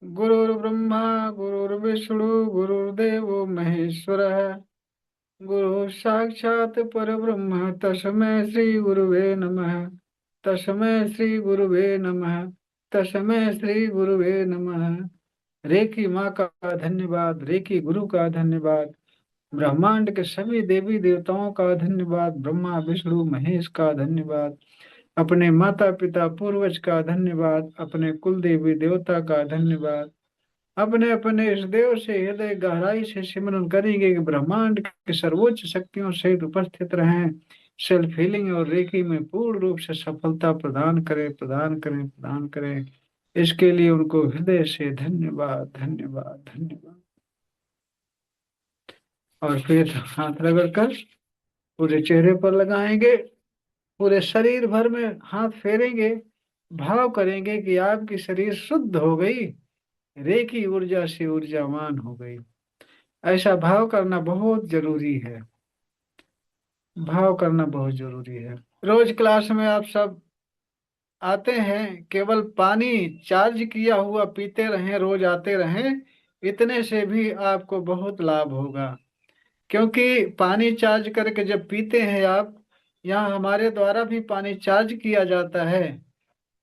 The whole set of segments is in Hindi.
गुरुर्ब्रह्मा गुरुर्विष्णु गुरुर्देवो महेश्वरः। गुरु साक्षात् परब्रह्म तस्मै श्री गुरुवे नमः। तस्मै श्री गुरुवे नमः। तस्मै श्री गुरुवे नमः। रेकी माँ का धन्यवाद, रेकी गुरु का धन्यवाद, ब्रह्मांड के सभी देवी देवताओं का धन्यवाद, ब्रह्मा विष्णु महेश का धन्यवाद, अपने माता पिता पूर्वज का धन्यवाद, अपने कुल देवी देवता का धन्यवाद। अपने अपने इस देव से हृदय गहराई से सिमरन करेंगे कि ब्रह्मांड की सर्वोच्च शक्तियों सहित उपस्थित रहें, सेल्फ हीलिंग और रेकी में पूर्ण रूप से सफलता प्रदान करें, प्रदान करें, प्रदान करें। इसके लिए उनको हृदय से धन्यवाद, धन्यवाद, धन्यवाद। और फिर हाथ रगड़कर पूरे चेहरे पर लगाएंगे, पूरे शरीर भर में हाथ फेरेंगे, भाव करेंगे कि आपकी शरीर शुद्ध हो गई, रेकी ऊर्जा से ऊर्जावान हो गई। ऐसा भाव करना बहुत जरूरी है, भाव करना बहुत जरूरी है। रोज क्लास में आप सब आते हैं, केवल पानी चार्ज किया हुआ पीते रहें, रोज आते रहें, इतने से भी आपको बहुत लाभ होगा। क्योंकि पानी चार्ज करके जब पीते हैं आप, यहाँ हमारे द्वारा भी पानी चार्ज किया जाता है,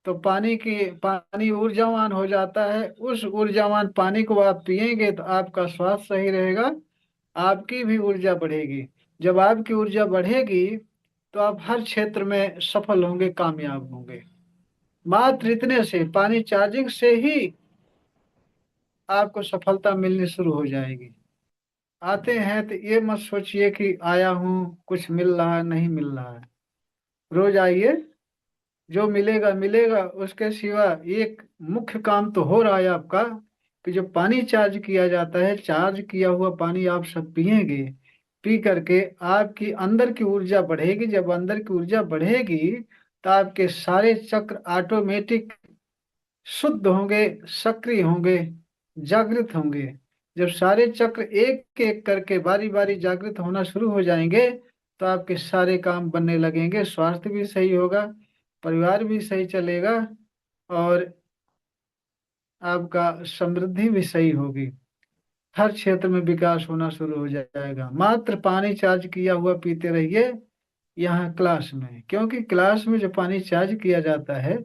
तो पानी ऊर्जावान हो जाता है। उस ऊर्जावान पानी को आप पिएंगे तो आपका स्वास्थ्य सही रहेगा, आपकी भी ऊर्जा बढ़ेगी। जब आपकी ऊर्जा बढ़ेगी तो आप हर क्षेत्र में सफल होंगे, कामयाब होंगे। मात्र इतने से, पानी चार्जिंग से ही आपको सफलता मिलनी शुरू हो जाएगी। आते हैं तो ये मत सोचिए कि आया हूँ कुछ मिल रहा है, नहीं मिल रहा है। रोज आइए, जो मिलेगा मिलेगा। उसके सिवा एक मुख्य काम तो हो रहा है आपका, कि जो पानी चार्ज किया जाता है, चार्ज किया हुआ पानी आप सब पिएंगे, पी करके आपकी अंदर की ऊर्जा बढ़ेगी। जब अंदर की ऊर्जा बढ़ेगी तो आपके सारे चक्र ऑटोमेटिक शुद्ध होंगे, सक्रिय होंगे, जागृत होंगे। जब सारे चक्र एक एक करके बारी बारी जागृत होना शुरू हो जाएंगे तो आपके सारे काम बनने लगेंगे, स्वास्थ्य भी सही होगा, परिवार भी सही चलेगा, और आपका समृद्धि भी सही होगी। हर क्षेत्र में विकास होना शुरू हो जाएगा। मात्र पानी चार्ज किया हुआ पीते रहिए यहाँ क्लास में, क्योंकि क्लास में जो पानी चार्ज किया जाता है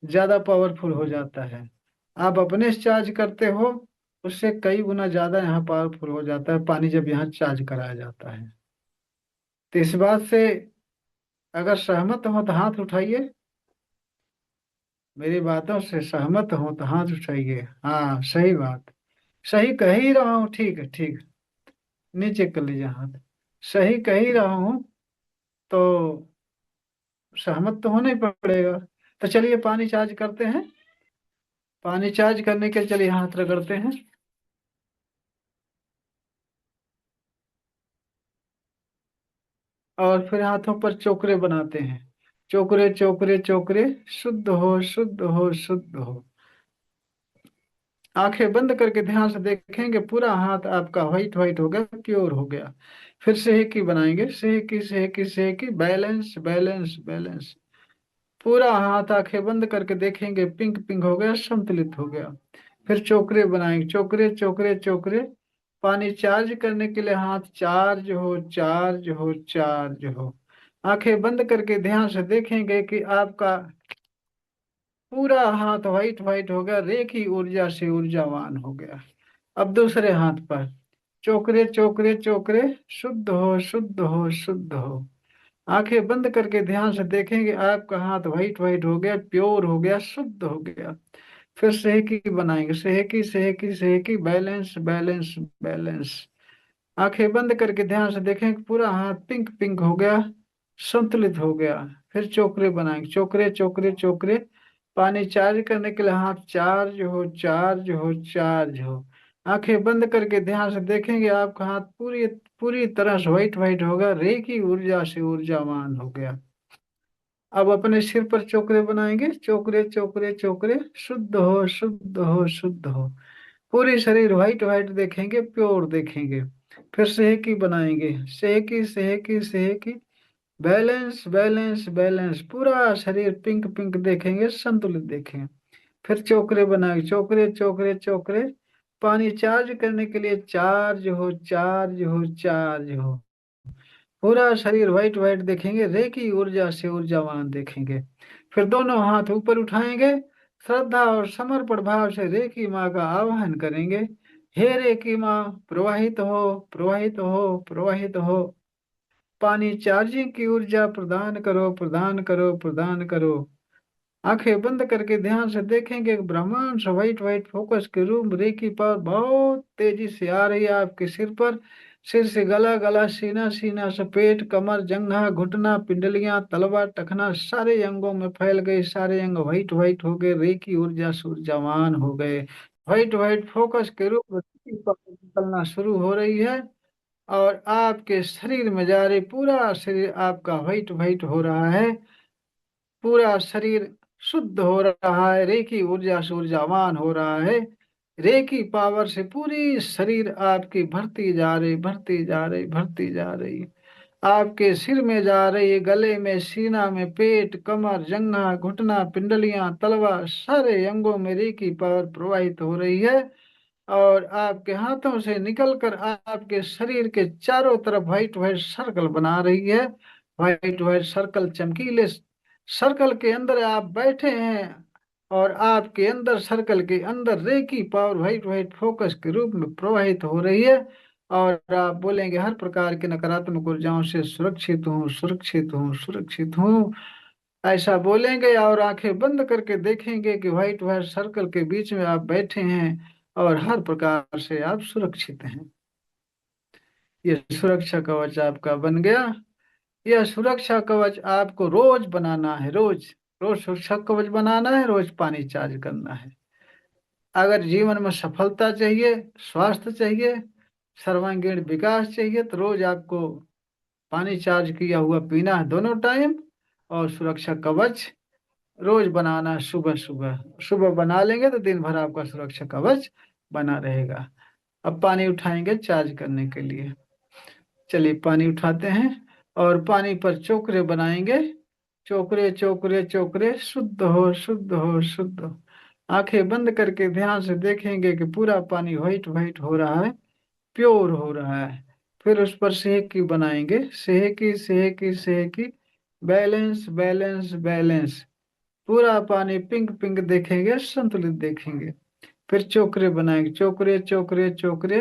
ज्यादा पावरफुल हो जाता है। आप अपने से चार्ज करते हो, उससे कई गुना ज्यादा यहाँ पावरफुल हो जाता है पानी जब यहाँ चार्ज कराया जाता है। तो इस बात से अगर सहमत हो तो हाथ उठाइए। मेरी बातों से सहमत हो तो हाथ उठाइए। हाँ, सही बात, सही कह ही रहा हूँ। ठीक है, ठीक है, नीचे कर लीजिए हाथ। सही कह ही रहा हूँ तो सहमत तो होना ही पड़ेगा। तो चलिए पानी चार्ज करते हैं। पानी चार्ज करने के चलिए हाथ रगड़ते हैं। और फिर हाथों पर चोकरे बनाते हैं। चोकरे चोकरे चोकरे, शुद्ध हो, शुद्ध हो, शुद्ध हो। आंखें बंद करके ध्यान से देखेंगे, पूरा हाथ आपका व्हाइट व्हाइट हो गया, प्योर हो गया। फिर सेहकी बनाएंगे, सेहकी सेहकी सेहकी, बैलेंस बैलेंस बैलेंस। पूरा हाथ आंखें बंद करके देखेंगे, पिंक पिंक हो गया, संतुलित हो गया। फिर चोकरे बनाएंगे, चोकरे चोकरे चोकरे। पानी चार्ज करने के लिए हाथ चार्ज हो, चार्ज हो, चार्ज हो। आंखें बंद करके ध्यान से देखेंगे कि आपका पूरा हाथ व्हाइट व्हाइट हो गया, रेखी ऊर्जा से ऊर्जावान हो गया। अब दूसरे हाथ पर चोकरे चोकरे चोकरे, शुद्ध हो, शुद्ध हो, शुद्ध हो। आंखें बंद करके ध्यान से देखेंगे, आपका हाथ व्हाइट व्हाइट हो गया, प्योर हो गया, शुद्ध हो गया। फिर सेहकी बनाएंगे, सेहकी सेहकी सेहकी, बैलेंस बैलेंस बैलेंस। आंखें बंद करके ध्यान से देखें कि पूरा हाथ पिंक पिंक हो गया, संतुलित हो गया। फिर चोकरे बनाएंगे, चोकरे चोकरे चोकरे। पानी चार्ज करने के लिए हाथ चार्ज हो, चार्ज हो, चार्ज हो। आंखें बंद करके ध्यान से देखेंगे, आपका हाथ पूरी पूरी तरह से व्हाइट व्हाइट होगा, रेखी ऊर्जा से ऊर्जावान हो गया। अब अपने सिर पर चोकरे बनाएंगे, चोकरे चोकरे चोकरे, शुद्ध हो, शुद्ध हो, शुद्ध हो। पूरी शरीर व्हाइट व्हाइट देखेंगे, प्योर देखेंगे। फिर सेहकी बनाएंगे, सेहकी सेहकी सेहकी, बैलेंस बैलेंस बैलेंस। पूरा शरीर पिंक पिंक देखेंगे, संतुलित देखेंगे। फिर चोकरे बनाए, चोकरे चोकरे चोकरे। पानी चार्ज करने के लिए चार्ज हो, चार्ज हो, चार्ज हो। पूरा शरीर वाइट वाइट देखेंगे, रे की ऊर्जा से ऊर्जावान देखेंगे। फिर दोनों हाथ ऊपर उठाएंगे, श्रद्धा और समर्पण भाव से रे की माँ का आवाहन करेंगे। हे रे की माँ, प्रवाहित हो, प्रवाहित हो, प्रवाहित हो। पानी चार्जिंग की ऊर्जा प्रदान करो, प्रदान करो, प्रदान करो। आंखें बंद करके ध्यान से देखेंगे कि ब्रह्मांड से व्हाइट व्हाइट फोकस के रूप रेकी पावर बहुत तेजी से आ रही है आपके सिर पर। सिर से गला, गला सीना, सीना से पेट, कमर, जंघा, घुटना, पिंडलियां, तलवा, टखना, सारे अंगों में फैल गए। सारे अंग व्हाइट व्हाइट हो गए, रेकी ऊर्जा से ऊर्जावान हो गए। व्हाइट व्हाइट फोकस के रूप में रेकी पावर निकलना शुरू हो रही है। और आपके शरीर में जा रही, पूरा शरीर आपका व्हाइट व्हाइट हो रहा है। पूरा शरीर शुद्ध हो रहा है, रेकी ऊर्जा से ऊर्जावान हो रहा है। रेकी पावर से पूरी शरीर आपकी भरती जा रही, भरती जा रही, भरती जा रही। आपके सिर में जा रही है, गले में, सीना में, पेट, कमर, जंघा, घुटना, पिंडलियां, तलवा, सारे अंगों में रेकी पावर प्रवाहित हो रही है। और आपके हाथों से निकलकर आपके शरीर के चारों तरफ व्हाइट व्हाइट सर्कल बना रही है। व्हाइट व्हाइट सर्कल, चमकीले सर्कल के अंदर आप बैठे हैं। और आपके अंदर, सर्कल के अंदर reiki power white white focus के रूप में प्रवाहित हो रही है। और आप बोलेंगे, हर प्रकार के नकारात्मक ऊर्जाओं से सुरक्षित हूँ, सुरक्षित हूँ, सुरक्षित हूँ। ऐसा बोलेंगे और आंखें बंद करके देखेंगे कि व्हाइट व्हाइट सर्कल के बीच में आप बैठे हैं। और हर प्रकार से आप सुरक्षित हैं। ये सुरक्षा कवच आपका बन गया। यह सुरक्षा कवच आपको रोज बनाना है, रोज। रोज सुरक्षा कवच बनाना है, रोज पानी चार्ज करना है। अगर जीवन में सफलता चाहिए, स्वास्थ्य चाहिए, सर्वांगीण विकास चाहिए, तो रोज आपको पानी चार्ज किया हुआ पीना है, दोनों टाइम। और सुरक्षा कवच रोज बनाना है, सुबह सुबह। सुबह बना लेंगे तो दिन भर आपका सुरक्षा कवच बना रहेगा। अब पानी उठाएंगे चार्ज करने के लिए। चलिए पानी उठाते हैं और पानी पर चोकरे बनाएंगे। चोकरे चोकरे चोकरे, शुद्ध हो, शुद्ध हो, शुद्ध हो। आंखें बंद करके ध्यान से देखेंगे कि पूरा पानी व्हाइट व्हाइट हो रहा है, प्योर हो रहा है। फिर उस पर सेहकी बनाएंगे, सेहकी, सेहकी, सेहकी। Balance, balance, balance. पूरा पानी पिंक पिंक देखेंगे, संतुलित देखेंगे। फिर चोकरे बनाएंगे, चोकरे चोकरे चोकरे।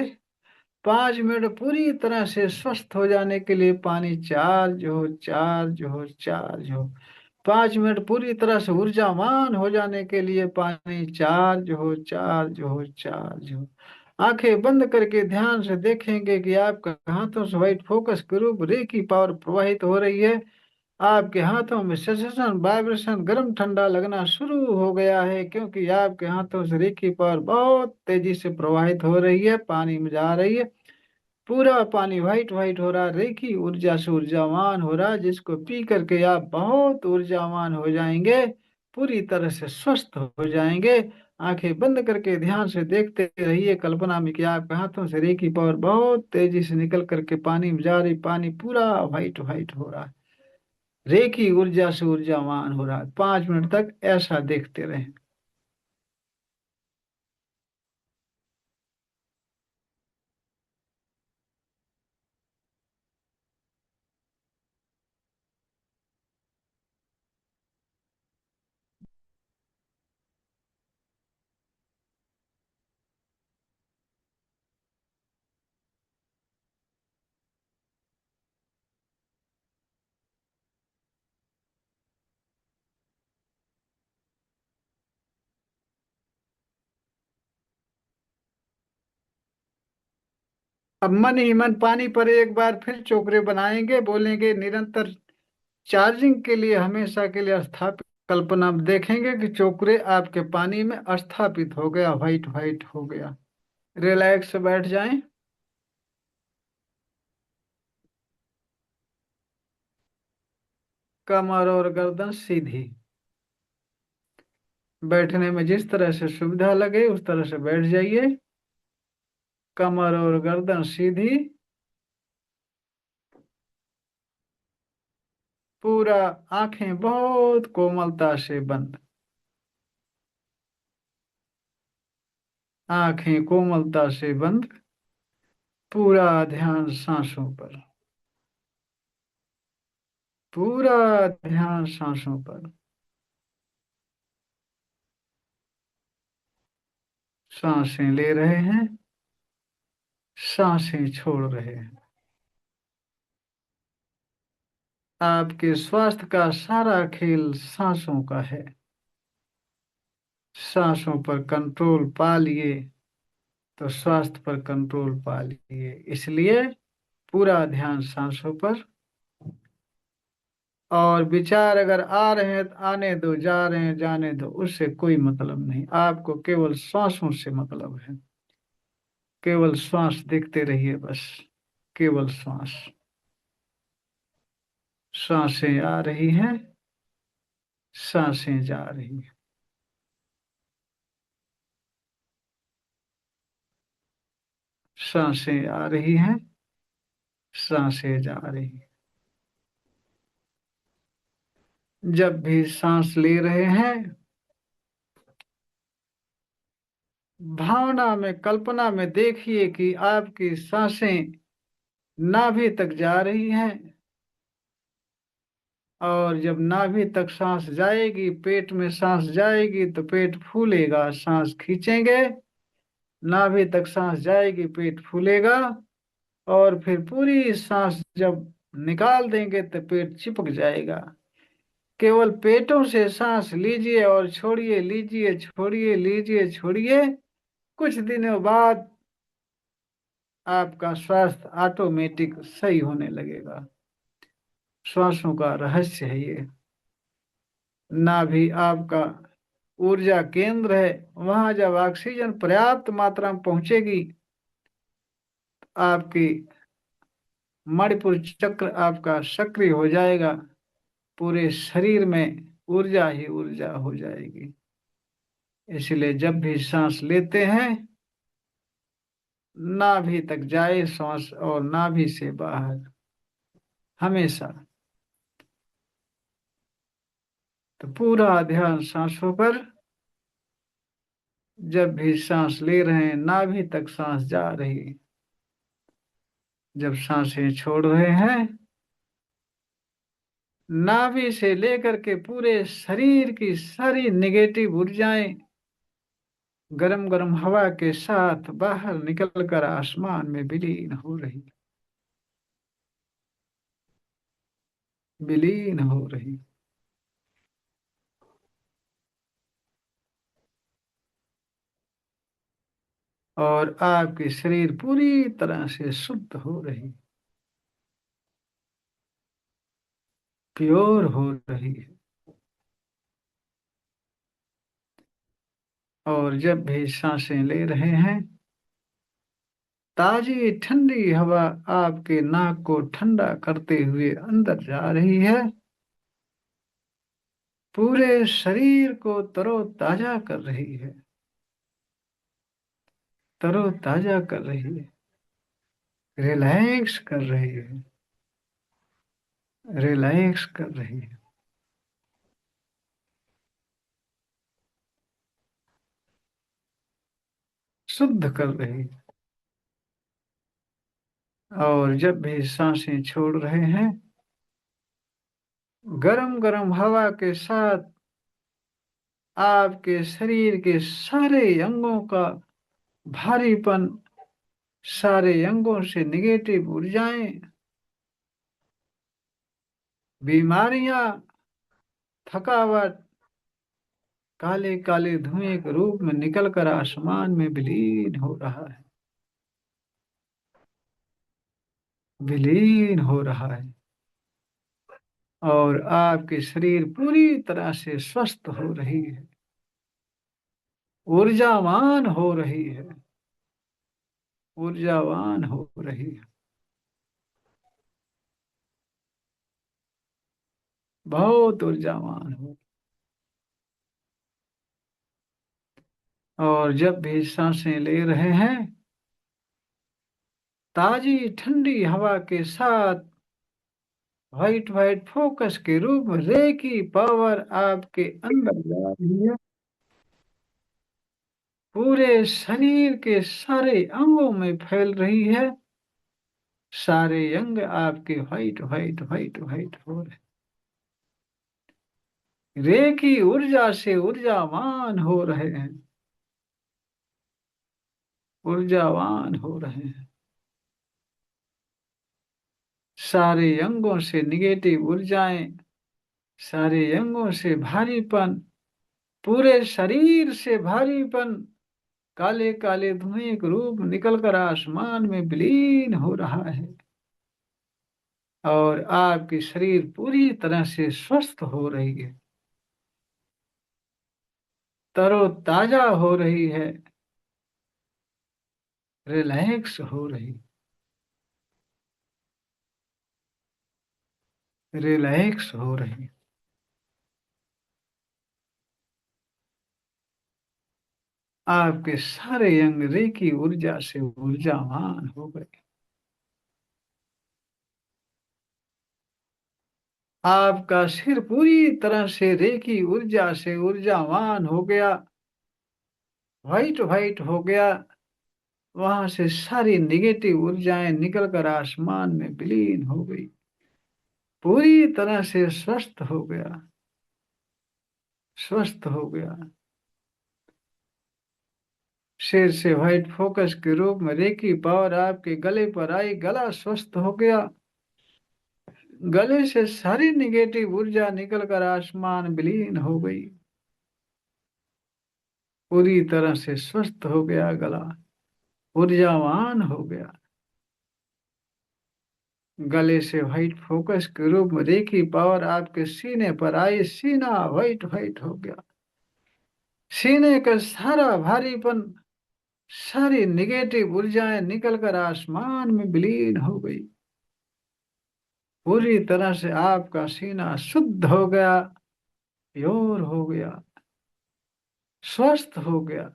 5 मिनट पूरी तरह से स्वस्थ हो जाने के लिए पानी चार्ज हो, चार्ज हो, चार्ज हो। 5 मिनट पूरी तरह से ऊर्जावान हो जाने के लिए पानी चार्ज हो, चार्ज हो, चार्ज हो। आंखें बंद करके ध्यान से देखेंगे कि आपके हाथों से व्हाइट फोकस के रूप रे की पावर प्रवाहित हो रही है। आपके हाथों में सेंसेशन, वाइब्रेशन, गर्म ठंडा लगना शुरू हो गया है, क्योंकि आपके हाथों से रे की पावर बहुत तेजी से प्रवाहित हो रही है, पानी में जा रही है। पूरा पानी व्हाइट व्हाइट हो रहा है, रेखी ऊर्जा से ऊर्जावान हो रहा है, जिसको पी करके आप बहुत ऊर्जावान हो जाएंगे, पूरी तरह से स्वस्थ हो जाएंगे। आंखें बंद करके ध्यान से देखते रहिए, कल्पना में कि आपके हाथों से रेखी पावर बहुत तेजी से निकल करके पानी में जा रही, पानी पूरा व्हाइट व्हाइट हो रहा है, रेखी ऊर्जा से ऊर्जावान हो रहा है। 5 मिनट तक ऐसा देखते रहें। अब मन ही मन पानी पर एक बार फिर चोकरे बनाएंगे, बोलेंगे, निरंतर चार्जिंग के लिए, हमेशा के लिए स्थापित। कल्पना में देखेंगे कि चोकरे आपके पानी में स्थापित हो गया, व्हाइट व्हाइट हो गया। रिलैक्स से बैठ जाएं। कमर और गर्दन सीधी। बैठने में जिस तरह से सुविधा लगे उस तरह से बैठ जाइए। कमर और गर्दन सीधी। पूरा आंखें बहुत कोमलता से बंद। आंखें कोमलता से बंद, पूरा ध्यान सांसों पर। पूरा ध्यान सांसों पर। सांसें ले रहे हैं, सांसें छोड़ रहे हैं। आपके स्वास्थ्य का सारा खेल सांसों का है। सांसों पर कंट्रोल पा लिए तो स्वास्थ्य पर कंट्रोल पा लिए, इसलिए पूरा ध्यान सांसों पर। और विचार अगर आ रहे हैं तो आने दो, जा रहे हैं जाने दो, उससे कोई मतलब नहीं। आपको केवल श्वासों से मतलब है। केवल श्वास देखते रहिए बस। केवल श्वास। सांसें आ रही हैं, सांसें जा रही हैं। सांसें आ रही हैं, सांसें जा रही हैं। जब भी सांस ले रहे हैं, भावना में, कल्पना में देखिए कि आपकी सांसें नाभि तक जा रही हैं। और जब नाभि तक सांस जाएगी, पेट में सांस जाएगी तो पेट फूलेगा, सांस खींचेंगे। नाभि तक सांस जाएगी, पेट फूलेगा। और फिर पूरी सांस जब निकाल देंगे तो पेट चिपक जाएगा। केवल पेटों से सांस लीजिए और छोड़िए, लीजिए छोड़िए, लीजिए छोड़िए। कुछ दिनों बाद आपका स्वास्थ्य ऑटोमेटिक सही होने लगेगा। श्वासों का रहस्य है ये। नाभि आपका ऊर्जा केंद्र है। वहां जब ऑक्सीजन पर्याप्त मात्रा में पहुंचेगी, आपकी मणिपुर चक्र आपका सक्रिय हो जाएगा। पूरे शरीर में ऊर्जा ही ऊर्जा हो जाएगी। इसलिए जब भी सांस लेते हैं, नाभि तक जाए सांस और नाभि से बाहर हमेशा। तो पूरा ध्यान सांसों पर। जब भी सांस ले रहे हैं, नाभि तक सांस जा रही है। जब सांसें छोड़ रहे हैं, नाभि से लेकर के पूरे शरीर की सारी निगेटिव ऊर्जाएं गरम गरम हवा के साथ बाहर निकलकर आसमान में विलीन हो रही। विलीन हो रही। और आपकी शरीर पूरी तरह से शुद्ध हो रही। प्योर हो रही है। और जब भी सांसें ले रहे हैं, ताजी ठंडी हवा आपके नाक को ठंडा करते हुए अंदर जा रही है। पूरे शरीर को तरोताजा कर रही है। तरोताजा कर रही है। रिलैक्स कर रही है। रिलैक्स कर रही है। शुद्ध कर रही है। और जब भी सांसें छोड़ रहे हैं, गरम गरम हवा के साथ आपके शरीर के सारे अंगों का भारीपन, सारे अंगों से निगेटिव ऊर्जाएं, बीमारियां, थकावट काले काले धुएं के रूप में निकलकर आसमान में विलीन हो रहा है। विलीन हो रहा है। और आपके शरीर पूरी तरह से स्वस्थ हो रही है। ऊर्जावान हो रही है। ऊर्जावान हो रही है। बहुत ऊर्जावान हो। और जब भी सांसें ले रहे हैं, ताजी ठंडी हवा के साथ व्हाइट व्हाइट फोकस के रूप में रे की पावर आपके अंदर जा रही है। पूरे शरीर के सारे अंगों में फैल रही है। सारे अंग आपके व्हाइट व्हाइट व्हाइट व्हाइट हो रहे, रेखी ऊर्जा से ऊर्जावान हो रहे हैं, ऊर्जावान हो रहे हैं। सारे अंगों से निगेटिव ऊर्जाएं, सारे अंगों से भारीपन, पूरे शरीर से भारीपन, काले काले धुएं का रूप निकलकर आसमान में विलीन हो रहा है। और आपकी शरीर पूरी तरह से स्वस्थ हो रही है, तरोताजा हो रही है, रिलैक्स हो रही, रिलैक्स हो रही। आपके सारे अंग रेकी ऊर्जा से ऊर्जावान हो गए। आपका सिर पूरी तरह से रेकी ऊर्जा से ऊर्जावान हो गया, व्हाइट व्हाइट हो गया। वहां से सारी निगेटिव ऊर्जाएं निकलकर आसमान में विलीन हो गई, पूरी तरह से स्वस्थ हो गया, स्वस्थ हो गया। सिर से व्हाइट फोकस के रूप में रेकी पावर आपके गले पर आई, गला स्वस्थ हो गया। गले से सारी निगेटिव ऊर्जा निकलकर आसमान विलीन हो गई, पूरी तरह से स्वस्थ हो गया गला, ऊर्जावान हो गया। गले से व्हाइट फोकस के रूप में रेखी पावर आपके सीने पर आई, सीना व्हाइट व्हाइट हो गया। सीने का सारा भारीपन, सारी निगेटिव ऊर्जाएं निकलकर आसमान में विलीन हो गई, पूरी तरह से आपका सीना शुद्ध हो गया, प्योर हो गया, स्वस्थ हो गया,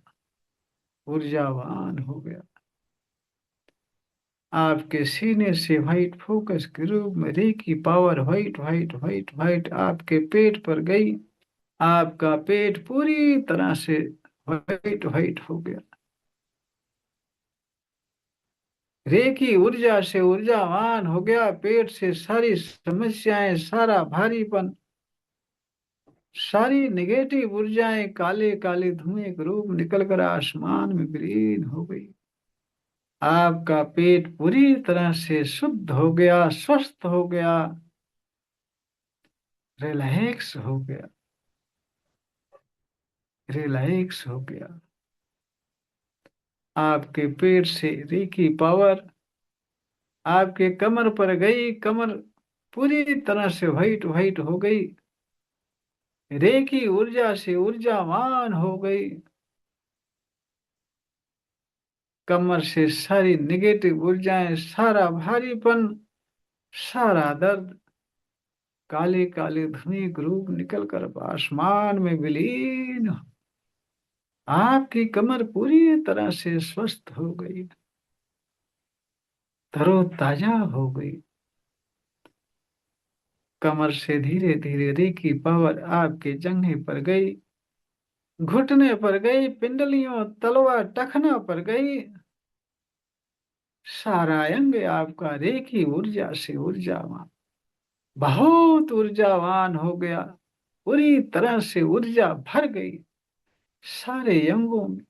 ऊर्जावान हो गया। आपके सीने से व्हाइट फोकस के रूप में रेखी power white white white white आपके पेट पर गई। आपका पेट पूरी तरह से व्हाइट व्हाइट हो गया, रेखी ऊर्जा से ऊर्जावान हो गया। पेट से सारी समस्याएं, सारा भारीपन, सारी निगेटिव ऊर्जाएं काले काले धुएं के रूप निकलकर आसमान में विलीन हो गई। आपका पेट पूरी तरह से शुद्ध हो गया, स्वस्थ हो गया, रिलैक्स हो गया, रिलैक्स हो गया। आपके पेट से रेखी पावर आपके कमर पर गई, कमर पूरी तरह से व्हाइट व्हाइट हो गई, रेखी ऊर्जा से ऊर्जावान हो गई। कमर से सारी निगेटिव ऊर्जाएं, सारा भारीपन, सारा दर्द काले काले धुएं के रूप निकलकर आसमान में विलीन। आपकी कमर पूरी तरह से स्वस्थ हो गई, तरोताजा हो गई। कमर से धीरे धीरे रेखी पावर आपके जंघे पर गई, घुटने पर गई, पिंडलियों, तलवा, टखना पर गई। सारा अंग आपका रेखी ऊर्जा से ऊर्जावान, बहुत ऊर्जावान हो गया, पूरी तरह से ऊर्जा भर गई सारे अंगों में।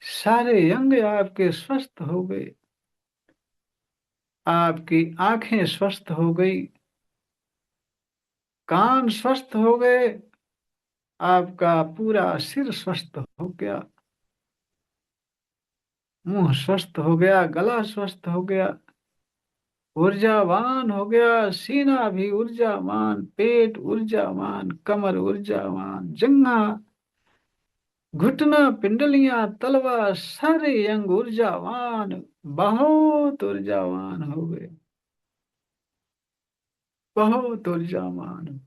सारे अंग आपके स्वस्थ हो गए, आपकी आंखें स्वस्थ हो गई, कान स्वस्थ हो गए, आपका पूरा सिर स्वस्थ हो गया, मुंह स्वस्थ हो गया, गला स्वस्थ हो गया, ऊर्जावान हो गया। सीना भी ऊर्जावान, पेट ऊर्जावान, कमर ऊर्जावान, जंघा, घुटना, पिंडलियां, तलवा, सारे अंग ऊर्जावान, बहुत ऊर्जावान हो गए, बहुत ऊर्जावान।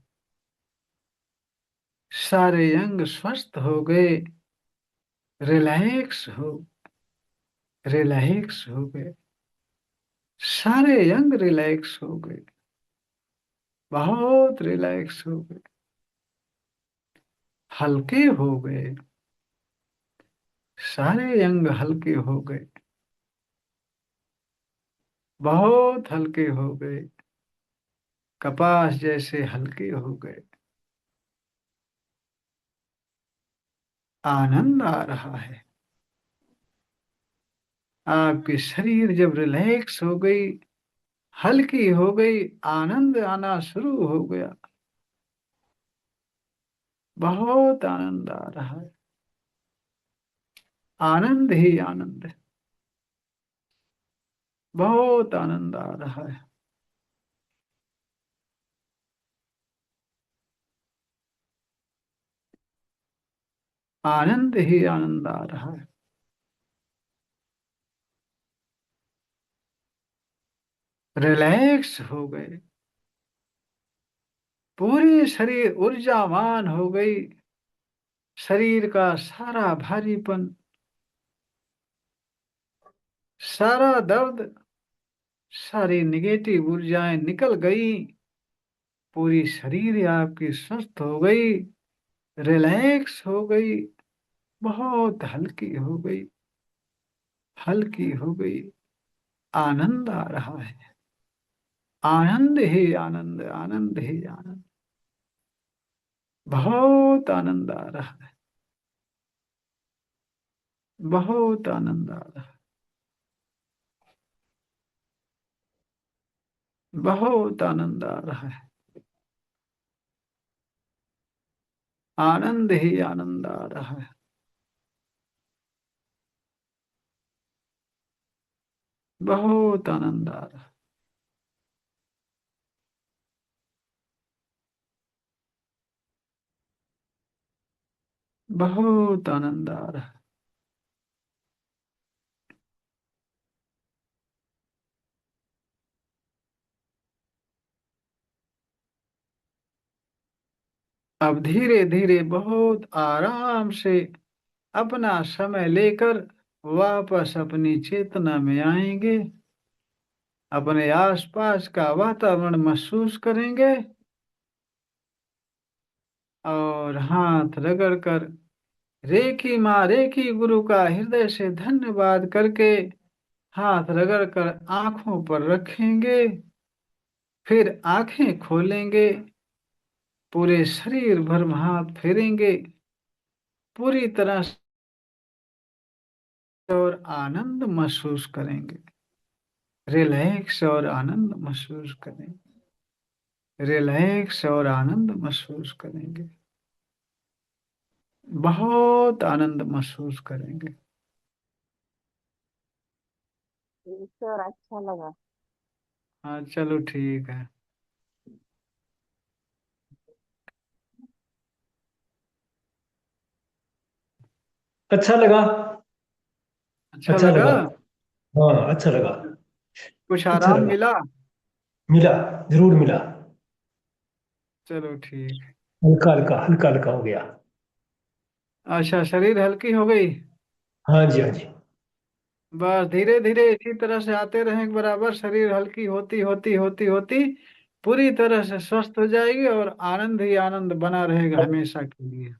सारे अंग स्वस्थ हो गए, रिलैक्स हो, रिलैक्स हो गए, सारे अंग रिलैक्स हो गए, बहुत रिलैक्स हो गए, हल्के हो गए। सारे अंग हल्के हो गए, बहुत हल्के हो गए, कपास जैसे हल्के हो गए। आनंद आ रहा है। आपकी शरीर जब रिलैक्स हो गई, हल्की हो गई, आनंद आना शुरू हो गया। बहुत आनंद आ रहा है। आनंद ही आनंद है। बहुत आनंद आ रहा है। आनंद ही आनंद आ रहा है। रिलैक्स हो गए। पूरी शरीर ऊर्जावान हो गई। शरीर का सारा भारीपन, सारा दर्द, सारी निगेटिव ऊर्जाएं निकल गई। पूरी शरीर आपकी स्वस्थ हो गई, रिलैक्स हो गई, बहुत हल्की हो गई, हल्की हो गई। आनंद आ रहा है। आनंद ही आनंद, आनंद ही आनंद। बहुत आनंद आ रहा है। बहुत आनंद आ रहा है। बहुत आनंद आ रहा है। आनंद ही आनंद आ रहा है। बहुत आनंद आ रहा है। बहुत आनंद आ रहा है। अब धीरे धीरे बहुत आराम से अपना समय लेकर वापस अपनी चेतना में आएंगे। अपने आसपास का वातावरण महसूस करेंगे और हाथ रगड़कर रेकी माँ रेकी गुरु का हृदय से धन्यवाद करके हाथ रगड़कर आंखों पर रखेंगे। फिर आंखें खोलेंगे, पूरे शरीर भर हाथ फेरेंगे, पूरी तरह से और आनंद महसूस करेंगे। रिलैक्स और आनंद महसूस करेंगे। रिलैक्स और आनंद महसूस करेंगे। बहुत आनंद महसूस करेंगे। ईश्वर, अच्छा लगा। हाँ चलो ठीक है। अच्छा लगा। अच्छा अच्छा लगा। लगा। हाँ, अच्छा लगा। कुछ अच्छा आराम लगा। मिला। मिला। जरूर मिला। चलो ठीक है। हल्का हल्का हल्का हल्का हो गया। अच्छा, शरीर हल्की हो गई। हाँ जी, हाँ जी। बस धीरे धीरे इसी तरह से आते रहें, बराबर शरीर हल्की होती होती होती होती पूरी तरह से स्वस्थ हो जाएगी और आनंद ही आनंद बना रहेगा हमेशा के लिए।